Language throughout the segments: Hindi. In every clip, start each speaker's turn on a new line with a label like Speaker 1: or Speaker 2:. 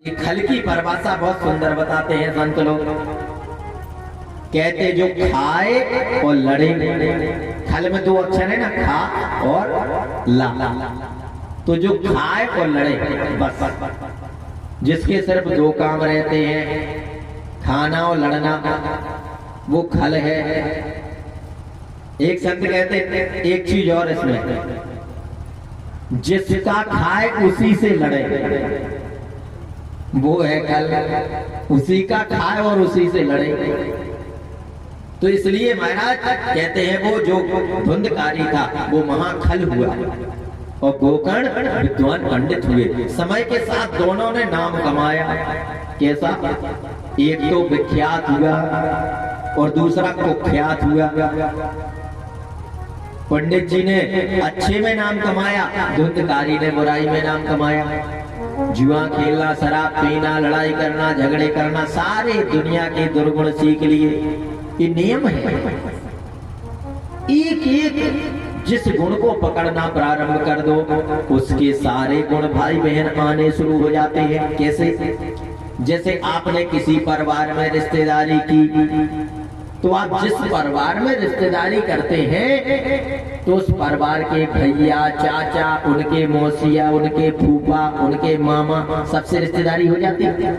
Speaker 1: खल की परिभाषा बहुत सुंदर बताते हैं संत लोग। कहते जो खाए और लड़े, खल में दो अक्षर है ना, खा और ला। तो जो खाए और लड़े, बस जिसके सिर्फ दो काम रहते हैं, खाना और लड़ना, वो खल है। एक संत कहते एक चीज और इसमें, जिसका खाए उसी से लड़े, वो है खल। उसी का खाए और उसी से लड़े। तो इसलिए महाराज कहते हैं वो जो धुंधकारी था वो महाखल हुआ और गोकर्ण विद्वान पंडित हुए। समय के साथ दोनों ने नाम कमाया। कैसा? एक तो विख्यात हुआ और दूसरा कुख्यात हुआ। पंडित जी ने अच्छे में नाम कमाया, धुंधकारी ने बुराई में नाम कमाया। जुआ खेलना, शराब पीना, लड़ाई करना, झगड़े करना, सारे दुनिया के दुर्गुण सीख लिए। ये नियम है। एक एक जिस गुण को पकड़ना प्रारंभ कर दो, उसके सारे गुण भाई बहन आने शुरू हो जाते हैं। कैसे? जैसे आपने किसी परिवार में रिश्तेदारी की, तो आप जिस परिवार में रिश्तेदारी करते हैं तो उस परिवार के भैया, चाचा, उनके मौसिया, उनके फूफा, उनके मामा, सबसे रिश्तेदारी हो जाती है।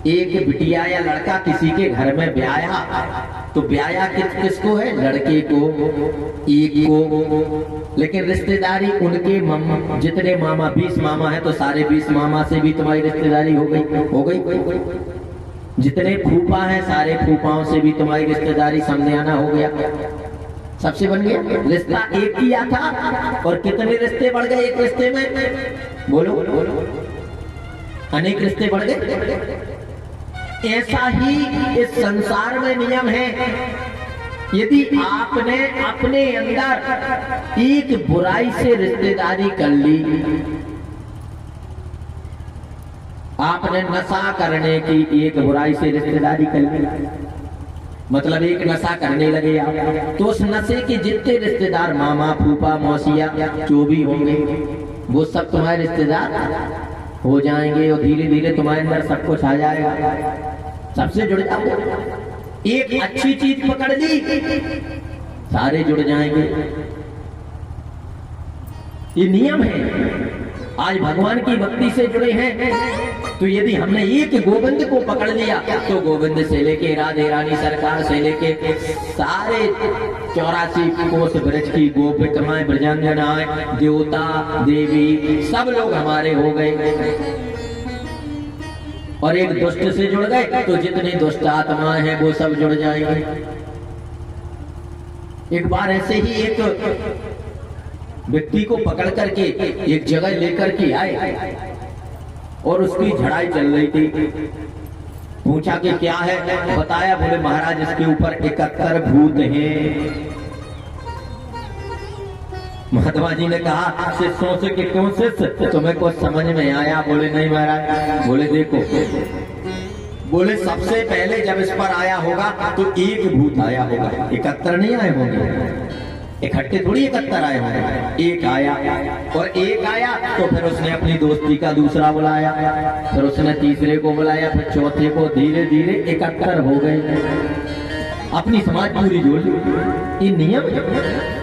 Speaker 1: एक बिटिया या लड़का किसी के घर में ब्याया, तो ब्याया किसको है? लड़के को, एक को। लेकिन रिश्तेदारी उनके मामा, जितने मामा 20 मामा है तो सारे 20 मामा से भी तुम्हारी रिश्तेदारी हो गई। जितने फूफा हैं सारे फूफाओं से भी तुम्हारी रिश्तेदारी समझाना हो गया। सबसे बन गया। रिश्ता एक किया था और कितने रिश्ते बढ़ गए एक रिश्ते में? बोलो। अनेक रिश्ते बढ़ गए। ऐसा ही इस संसार में नियम है। यदि आपने अपने अंदर एक बुराई से रिश्तेदारी कर ली, आपने नशा करने की एक बुराई से रिश्तेदारी कर ली, मतलब एक नशा करने लगे आप, तो उस नशे के जितने रिश्तेदार, मामा, फूफा, मौसिया, जो भी होंगे, वो सब तुम्हारे रिश्तेदार हो जाएंगे और धीरे धीरे तुम्हारे अंदर सब कुछ आ जाएगा। सबसे जुड़ जाओगे। एक अच्छी चीज पकड़ ली, सारे जुड़ जाएंगे। ये नियम है। आज भगवान की भक्ति से जुड़े हैं, तो यदि हमने एक गोविंद को पकड़ लिया तो गोविंद से लेके राधे रानी सरकार से लेके सारे 84 कोस ब्रज की गोपिकाएं, ब्रजांगनाएं, देवता, देवी, सब लोग हमारे हो गए। और एक दुष्ट से जुड़ गए तो जितनी दुष्ट आत्माएं हैं वो सब जुड़ जाएंगे। एक बार ऐसे ही एक व्यक्ति को पकड़ करके एक जगह लेकर के आए और उसकी झड़ाई चल रही थी। पूछा कि क्या है? बताया। बोले महाराज इसके ऊपर 71 भूत हैं। महात्मा जी ने कहा शिष्यों से कि क्यों शिष्य, तुम्हें कुछ समझ में आया? बोले नहीं महाराज। बोले देखो, बोले सबसे पहले जब इस पर आया होगा तो एक भूत आया होगा, 71 नहीं आए होंगे। इकट्ठे थोड़ी 71 आए होंगे। एक आया और एक आया तो फिर उसने अपनी दोस्ती का दूसरा बुलाया, फिर उसने तीसरे को बुलाया, फिर चौथे को। धीरे धीरे 71 हो गए। अपनी समाज पूरी जोड़ ली। ये नियम है।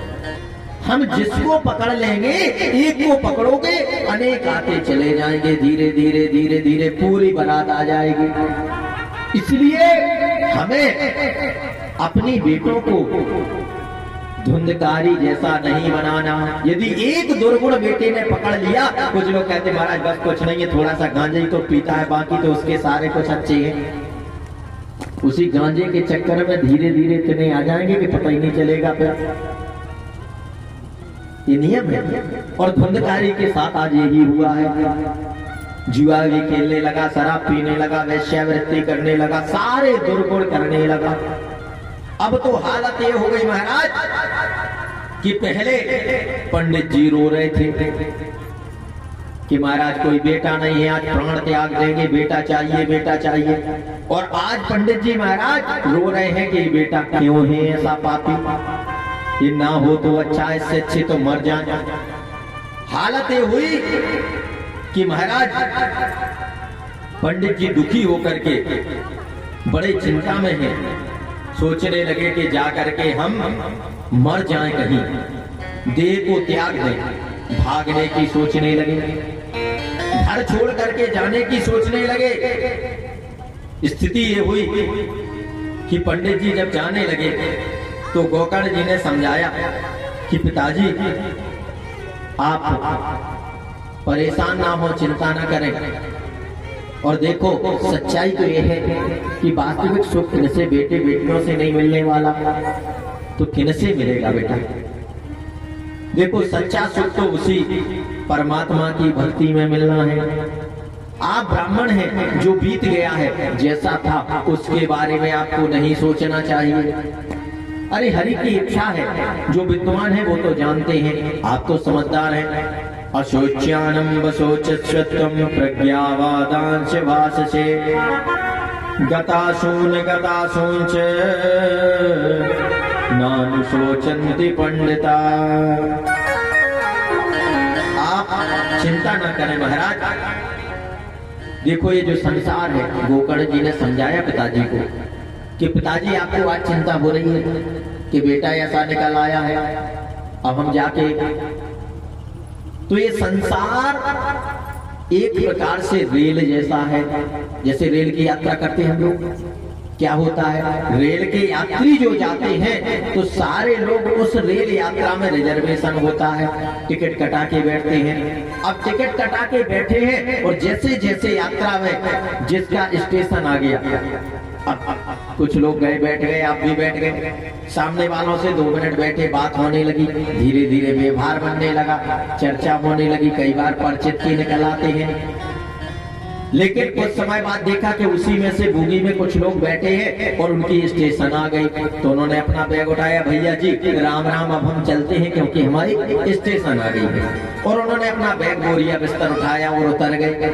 Speaker 1: हम जिसको पकड़ लेंगे, एक को पकड़ोगे, अनेक आते चले जाएंगे। धीरे धीरे धीरे धीरे पूरी बारात आ जाएगी। इसलिए हमें अपनी बेटों को धुंधकारी जैसा नहीं बनाना। यदि एक दुर्गुण बेटे ने पकड़ लिया, कुछ लोग कहते महाराज बस कुछ नहीं है, थोड़ा सा गांजा ही तो पीता है, बाकी तो उसके सारे कुछ अच्छे हैं। उसी गांजे के चक्कर में धीरे धीरे इतने आ जाएंगे कि पता ही नहीं चलेगा। फिर ये नियम है। और धुंधकारी के साथ आज यही हुआ है। जुआ भी खेलने लगा, शराब पीने लगा, वेश्यावृत्ति करने लगा, सारे दुर्गुण करने लगा। अब तो हालत ये हो गई महाराज कि पहले पंडित जी रो रहे थे कि महाराज कोई बेटा नहीं है, आज प्राण त्याग देंगे, बेटा चाहिए, बेटा चाहिए। और आज पंडित जी महाराज रो रहे हैं कि बेटा क्यों है ऐसा पापी, ये ना हो तो अच्छा, इससे अच्छे तो मर जाए। हालत ये हुई कि महाराज पंडित जी दुखी होकर के बड़े चिंता में हैं, सोचने लगे कि जा करके हम मर जाएं, कहीं देह को त्याग दें। भागने की सोचने लगे, घर छोड़ करके जाने की सोचने लगे। स्थिति ये हुई कि पंडित जी जब जाने लगे तो गोकर्ण जी ने समझाया कि पिताजी आप परेशान ना हो, चिंता ना करें। और देखो सच्चाई तो यह है कि वास्तविक सुख किनसे बेटे बेटियों से नहीं मिलने वाला, तो किनसे मिलेगा बेटा। देखो सच्चा सुख तो उसी परमात्मा की भक्ति में मिलना है। आप ब्राह्मण हैं, जो बीत गया है जैसा था उसके बारे में आपको नहीं सोचना चाहिए। अरे हरि की इच्छा है, जो विद्वान है वो तो जानते हैं, आप तो समझदार हैं। अशोच्यानम वशोचस्वत्वं प्रज्ञावादांश भाषसे गतासून गतासूंच नानुशोचन्ति पंडिता। आप चिंता न करें महाराज। देखो ये जो संसार है, गोकर्ण जी ने समझाया पिताजी को कि पिताजी आपको आज चिंता हो रही है कि बेटा ऐसा निकल आया है, अब हम जाके। तो ये संसार एक प्रकार से रेल जैसा है। जैसे रेल की यात्रा करते हैं हम लोग, क्या होता है, रेल के यात्री जो जाते हैं तो सारे लोग उस रेल यात्रा में रिजर्वेशन होता है, टिकट कटा के बैठते हैं। अब टिकट कटा के बैठे हैं और जैसे जैसे यात्रा में जिसका स्टेशन आ गया, अब कुछ लोग गए बैठ गए, आप भी बैठ गए। सामने वालों से 2 मिनट बैठे, बात होने लगी, धीरे धीरे व्यवहार बनने लगा, चर्चा होने लगी, कई बार परिचित के निकल आते हैं। लेकिन कुछ समय बाद देखा कि उसी में से बोगी में कुछ लोग बैठे हैं और उनकी स्टेशन आ गई, तो उन्होंने अपना बैग उठाया, भैया जी राम राम अब हम चलते हैं क्योंकि हमारी स्टेशन आ गई है। और उन्होंने अपना बैग बोरिया बिस्तर उठाया और उतर गए।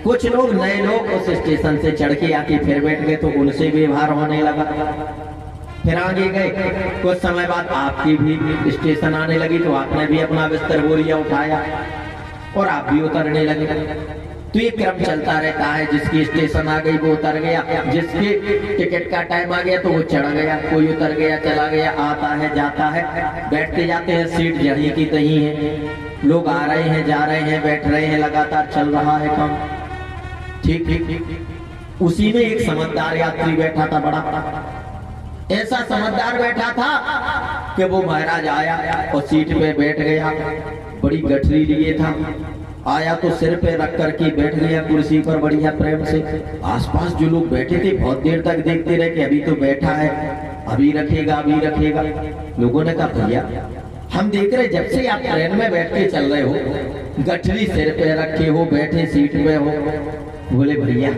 Speaker 1: कुछ लोग नए लोग उस स्टेशन से चढ़ के आके फिर बैठ गए, तो उनसे व्यवहार होने लगा। फिर आगे गए, कुछ समय बाद आपकी भी स्टेशन आने लगी, तो आपने भी अपना बिस्तर बोरिया उठाया और आप भी उतरने लगे। तो ये क्रम चलता रहता है, जिसकी स्टेशन आ गई वो उतर गया, जिसके टिकट का टाइम आ गया तो वो चढ़ गया, कोई उतर गया चला गया, आता है जाता है। बैठते जाते हैं, सीट जहीं की तहीं है, लोग आ रहे हैं जा रहे हैं, बैठ रहे हैं, लगातार चल रहा है काम। ठीक ठीक उसी में एक समझदार यात्री बैठा था, बड़ा ऐसा समझदार बैठा था कि वो महाराज आया और सीट पे बैठ गया, बड़ी गठरी लिए था, आया तो सिर पे रख करके बैठ गया कुर्सी पर बढ़िया प्रेम से। आसपास जो लोग बैठे थे बहुत देर तक देखते रहे कि अभी तो बैठा है, अभी रखेगा अभी रखेगा। लोगों ने कहा भैया हम देख रहे जब से आप ट्रेन में बैठ के चल रहे हो, गठरी सिर पे रखे हो, बैठे सीट पे हो। बोले भैया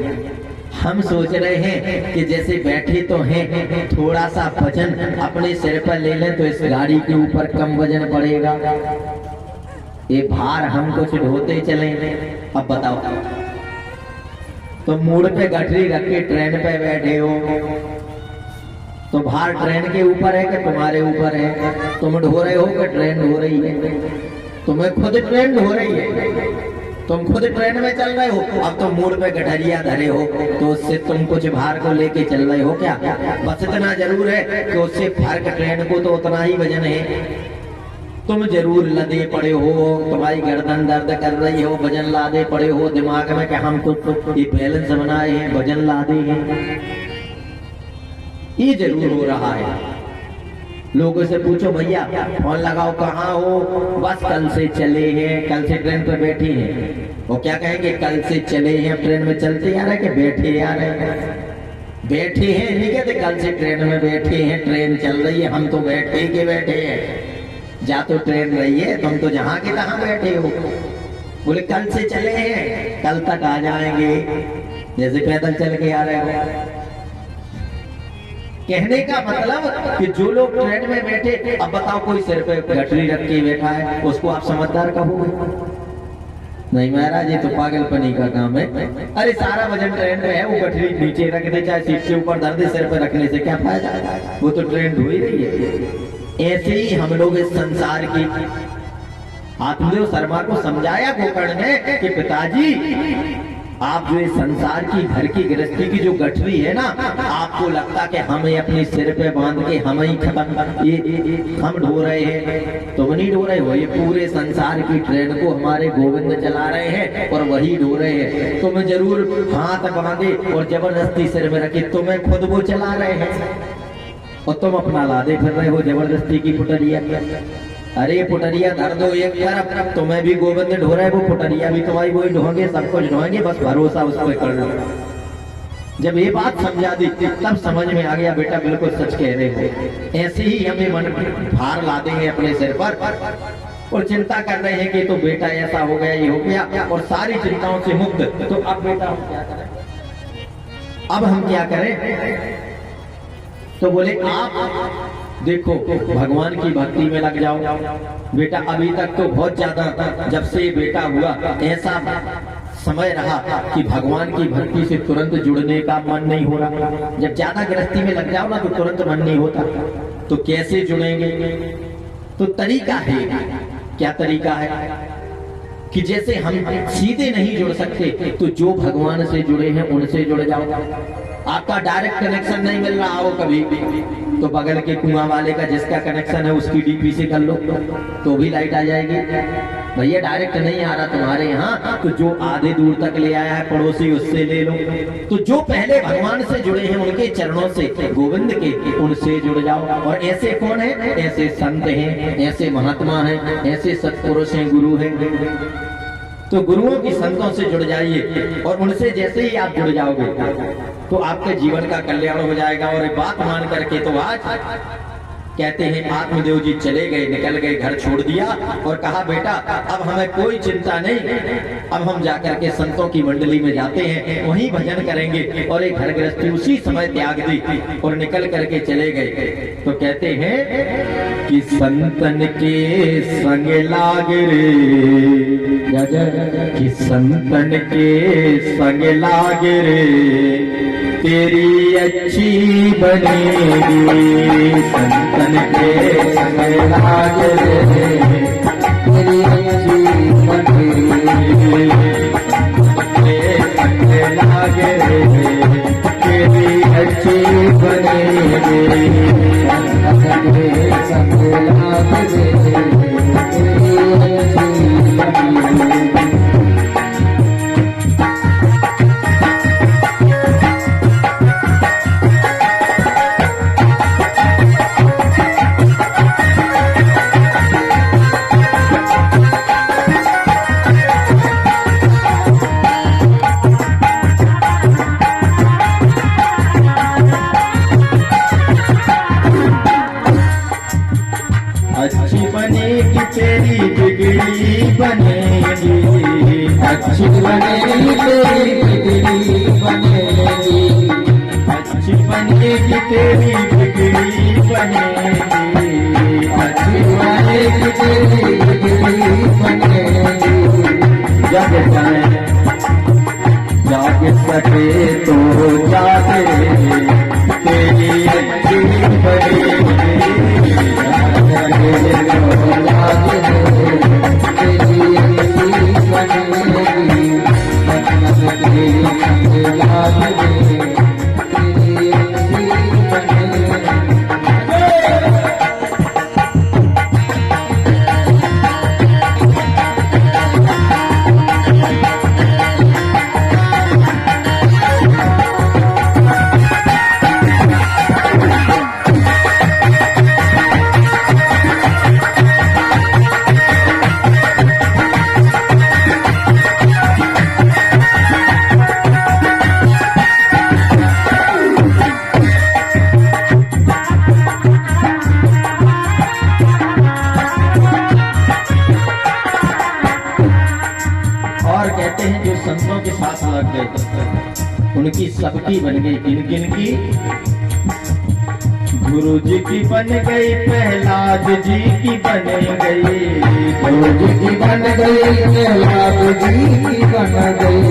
Speaker 1: हम सोच रहे हैं कि जैसे बैठे तो हैं, थोड़ा सा वजन अपने सिर पर ले लें तो इस गाड़ी के ऊपर कम वजन पड़ेगा, ये भार हम कुछ ढोते चले। अब बताओ, तो मूड पे गठरी रख के ट्रेन पे बैठे हो, तो भार ट्रेन के ऊपर है कि तुम्हारे ऊपर है? तुम ढो रहे हो कि ट्रेन ढो रही है? तुम्हें खुद ट्रेन ढो रही है, तुम खुद ट्रेन में चल रहे हो। अब तुम मूड पे गठरिया धरे हो तो उससे तुम कुछ भार को लेके चल रहे हो क्या? बस इतना जरूर है कि उससे फर्क ट्रेन को तो उतना ही वजन है। तुम जरूर लदे पड़े हो, तुम्हारी गर्दन दर्द कर रही हो, वजन लादे पड़े हो दिमाग में कि हम तो ये बैलेंस बनाए हैं, वजन लादे हैं, ये जरूर हो रहा है। लोगों से पूछो भैया फोन लगाओ कहाँ हो, बस कल से चले हैं, कल से ट्रेन पर बैठे हैं। वो क्या कहेंगे, कल से चले हैं, ट्रेन में चलते आ रहे कि बैठे आ रहे हैं? बैठे हैं नहीं कहते, कल से ट्रेन में बैठे हैं, ट्रेन चल रही है, हम तो बैठे के बैठे हैं। जा तो ट्रेन रही है, तुम तो जहाँ के तहाँ बैठे हो। बोले कल से चले हैं, कल तक आ जाएंगे, जैसे पैदल चल के आ रहे हो। कहने का मतलब कि जो लोग ट्रेन में बैठे, अब बताओ कोई सिर पे गठरी रख के बैठा है, उसको आप समझदार कहोगे? नहीं महाराज ये तो पागलपनी का काम है। अरे सारा वजन ट्रेन पे है, वो गठरी नीचे रख दे, चाहे सीट के ऊपर धर दे, सिर पे रखने से क्या फायदा? वो तो ट्रेन ढो ही रही है। ऐसे ही हम लोग इस संसार की, आत्मदेव शर्मा को समझाया गोकर्ण ने कि पिताजी आप जो ये संसार की घर की गृहस्थी की जो गठरी है ना, आपको लगता कि हमें अपने सिर पे बांध के हम ही खत्म ये हम ढो रहे हैं। तुम नहीं ढो रहे हो, ये पूरे संसार की ट्रेन को हमारे गोविंद चला रहे हैं और वही ढो रहे हैं। तुम जरूर हाथ बांधे और जबरदस्ती सिर में रखे, तुम्हें खुद वो चला रहे हैं और तुम अपना लादे फिर रहे हो जबरदस्ती की पुटरिया। अरे पुटरिया धर दो एक तरफ, तुम्हें भी गोविंद ढो रहे, वो पुटरिया भी तुम्हारी वही ढोंगे, सब कुछ ढोएंगे, बस भरोसा उस पर कर लो। जब ये बात समझा दी तब समझ में आ गया बेटा बिल्कुल सच कह रहे हो। ऐसे ही हमें मन भार ला देंगे अपने सिर पर और चिंता कर रहे हैं कि तो बेटा ऐसा हो गया, ये हो गया, और सारी चिंताओं से मुक्त। तो अब बेटा हम क्या करें, अब हम क्या करें? तो बोले आप देखो भगवान की भक्ति में लग जाओ बेटा। अभी तक तो बहुत ज्यादा, जब से बेटा हुआ ऐसा समय रहा कि भगवान की भक्ति से तुरंत जुड़ने का मन नहीं हो रहा। जब ज्यादा गृहस्थी में लग जाओ ना तो तुरंत मन नहीं होता। तो कैसे जुड़ेंगे? तो तरीका है। क्या तरीका है? कि जैसे हम सीधे नहीं जुड़ सकते तो जो भगवान से जुड़े हैं उनसे जुड़ जाओ। आपका डायरेक्ट कनेक्शन नहीं मिल रहा हो कभी भी, तो बगल के कुआं वाले का जिसका कनेक्शन है उसकी डीपी से कर लो तो भी लाइट आ जाएगी। भैया डायरेक्ट नहीं आ रहा तुम्हारे यहाँ, तो जो आधे दूर तक ले आया है पड़ोसी उससे ले लो। तो जो पहले भगवान से जुड़े हैं उनके चरणों से, गोविंद के, उनसे जुड़ जाओ। और ऐसे कौन है? ऐसे संत हैं, ऐसे महात्मा हैं, ऐसे सत्पुरुष हैं, गुरु हैं। तो गुरुओं की संतों से जुड़ जाइए और उनसे जैसे ही आप जुड़ जाओगे तो आपके जीवन का कल्याण हो जाएगा। और बात मान करके तो आज कहते हैं आत्मदेव जी चले गए, निकल गए, घर छोड़ दिया और कहा बेटा अब हमें कोई चिंता नहीं, अब हम जाकर के संतों की मंडली में जाते हैं, वहीं भजन करेंगे। और एक घर गृहस्थी उसी समय त्याग दी और निकल करके चले गए। तो कहते हैं कि संतन के संग लाग रे, कि संतन के संग लाग रे तेरी अच्छी बनेगी। संतन के संग लाग रे तेरी अच्छी बनेगी। संग लाग रे तेरी अच्छी बनेगी। संतन के संग लाग रे तेरी अच्छी बनेगी। अच्छी बनेगी तेरी बिगड़ी बनेगी, अच्छी बनेगी तेरी बिगड़ी बनेगी। अच्छी बनेगी तेरी बिगड़ी बनेगी, अच्छी बनेगी तेरी बिगड़ी बनेगी। जब जाग सके तो जागे तेरी अच्छी बनेगी। संतों के साथ लग गए, उनकी सबकी बन गई। किन किन की? गुरु जी की बन गई, प्रहलाद जी की बन गई। गुरु जी की बन गई, प्रहलाद जी की बन गई।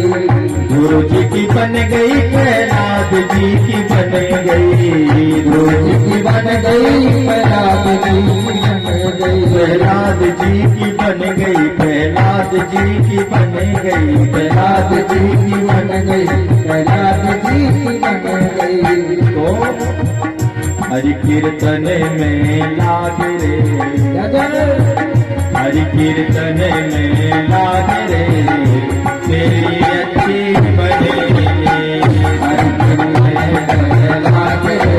Speaker 1: गुरु जी की बन गई, प्रहलाद जी की बन गई। गुरु जी की बन गई, प्रहलाद जी की बन
Speaker 2: गई,
Speaker 1: प्रहलाद जी की बन गई, प्रहलाद जी की बन गई,
Speaker 2: प्रहलाद जी की बन गई, प्रहलाद जी की बन गई।
Speaker 1: तो हरि कीर्तन में लाग रे, हरि कीर्तन में लाग रे, तेरी अच्छी बनेगी,
Speaker 2: हरि कीर्तन में लाग रे,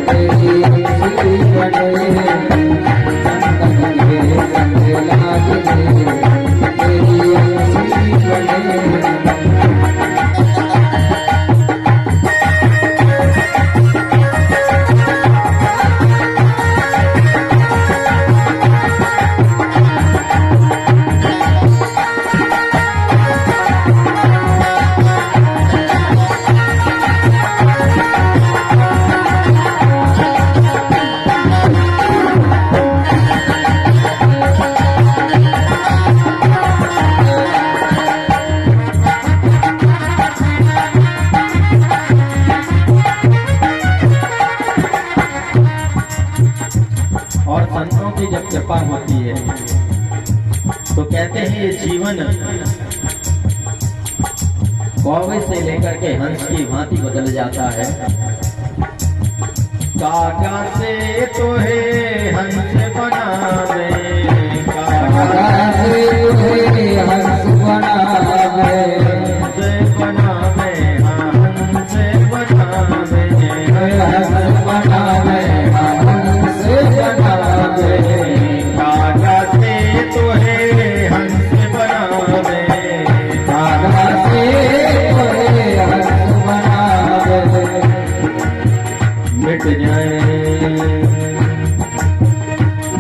Speaker 2: तेरी अच्छी बनेगी, संतन के संग लाग रे, तेरी अच्छी बनेगी।
Speaker 1: और संतों की जब कृपा होती है तो कहते हैं ये जीवन कौवे से लेकर के हंस की भांति बदल जाता है। काका से तो है हंस बनावे,
Speaker 2: काका से तुझे हंस बनावे,
Speaker 1: हंस बनावे, हाँ हंस बनावे,
Speaker 2: हंस बनावे, हंस बनावे।
Speaker 1: काका से तो है हंस बनावे,
Speaker 2: काका से तुझे हंस बनावे।
Speaker 1: मिट जाए,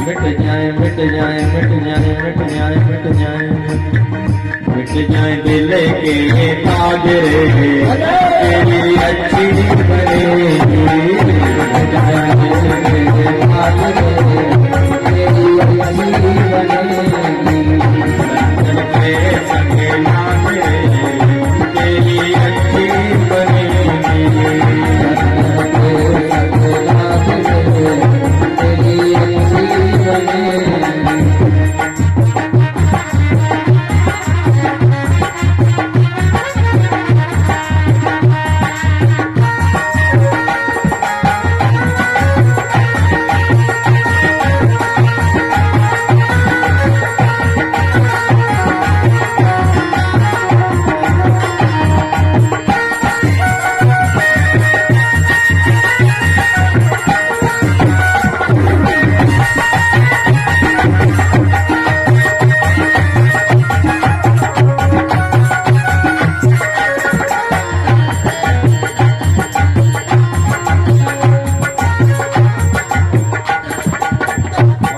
Speaker 1: मिट जाए, मिट जाए, मिट जाए, मिट जाए, मिट जाए, मिट जाए दिल के ताज रे, तेरी अच्छी बनेगी,
Speaker 2: मिट जाए दिल के ताज रे, तेरी अच्छी बनेगी,
Speaker 1: संतन के संग लाग रे, तेरी अच्छी बनेगी,
Speaker 2: संतन के संग लाग रे, तेरी अच्छी बनेगी।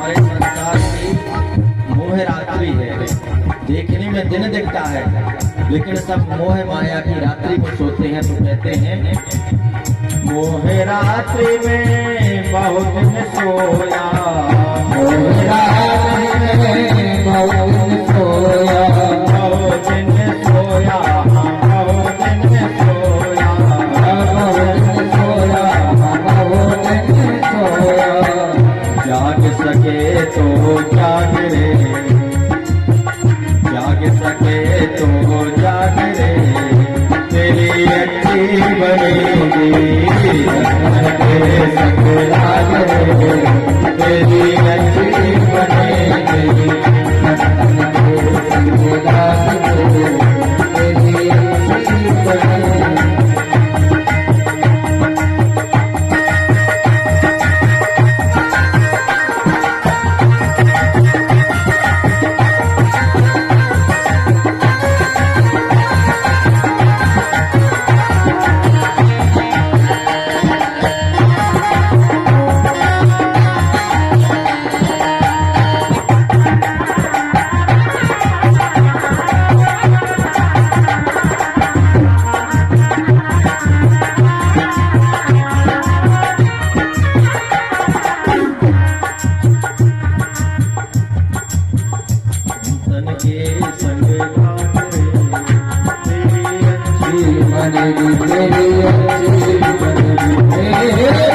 Speaker 1: और इस संसार की मोह रात्रि है, देखने में दिन दिखता है लेकिन सब मोह माया की रात्रि को सोते हैं। तो कहते हैं मोह रात्रि में बहुत दिन सोया, बहुत दिन सोया, हाँ बहुत दिन सोया, जाग सके तो जाग रे, जाग सके तो जाग रे, तेरी अच्छी बनेगी, तेरे संग लाग रे, तेरी अच्छी बनेगी,
Speaker 2: बनेगी, तेरी अच्छी बनेगी,